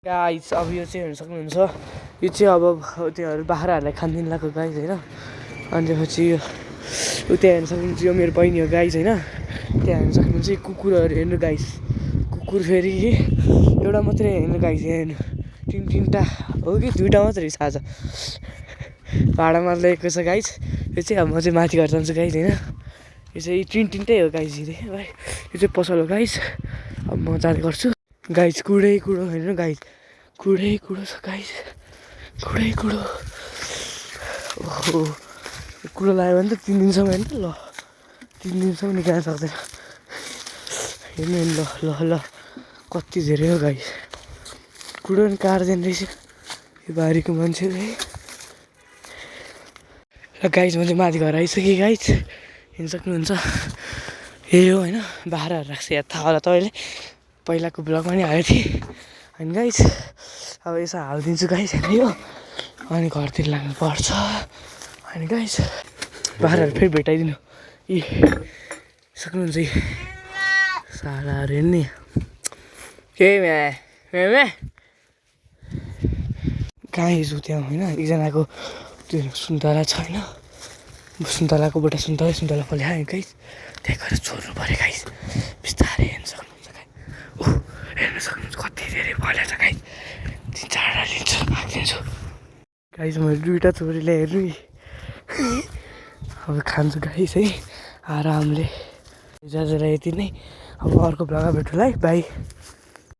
Guys अब यो चाहिँ हेर्न सक्नुहुन्छ यो चाहिँ अब त्योहरू बाख्राहरूलाई खानदिन लगाएको गाइस होइन। अनि त्यसपछि यो त्यहाँ हेर्न सक्नुहुन्छ यो मेरो बहिनी हो गाइस होइन। त्यहाँ हेर्न सक्नुहुन्छ यो कुकुरहरू हेर्नु गाइस। कुकुर फेरि एउटा मात्रै हेर्नु गाइस हेर्नु तिनवटा हो कि दुईवटा मात्रै छ आज भाडामा ल्याएको छ गाइस। यो चाहिँ अब म चाहिँ माथि घर जान्छु गाइस होइन। यो चाहिँ तिनवटै हो गाइस यो चाहिँ पसल हो गाइस। अब म जाने गर्छु गाइस। कुडै कुडो हेर्नु गाइस कुडै कुडो छ गाइस कुडै कुडो। ओहो कुडो लगायो भने त 3 दिनसम्म होइन ल 3 दिनसम्म निकाल्न सक्दैन हेर्नु हेर्नु ल ल ल कति धेरै हो गाइस। कुडो पनि काट्दैन रहेछ यो बारीको मान्छेले। र गाइस म चाहिँ माथि घर आइसकेँ गाइस हेर्न सक्नुहुन्छ यही हो होइन। बाख्राहरू राख्छ यहाँ थाहा होला तपाईँले पहिलाको ब्लगमा नि हालेको थिएँ। अनि गाइस अब यसो हालिदिन्छु गाइस होइन यो अनि घरतिर लाग्नु पर्छ। अनि गाइस बाख्राहरू फेरि भेटाइदिनु यी सक्नुहुन्छ यी सालाहरू हेर्ने के म्या कहाँ हिजो त्यहाँ होइन एकजनाको त्यो सुन्तला छ होइन सुन्तलाकोबाट सुन्तला फल्यो गाइस। त्यहाँ गएर चोर्नु पऱ्यो गाइस बिस्तारै हेर्न सक्नुहुन्छ गाइस। ओह हेर्न सक्नुहुन्छ कति धेरै फल्यो छ गाइस। 3-4वटा लिन्छु राखिदिन्छु गाइस। मैले 2वटा चोरी ल्याएर अब खान्छु गाइस है आरामले। जाजलाई यति नै अब अर्को ब्लगमा भेटौँला है बाई।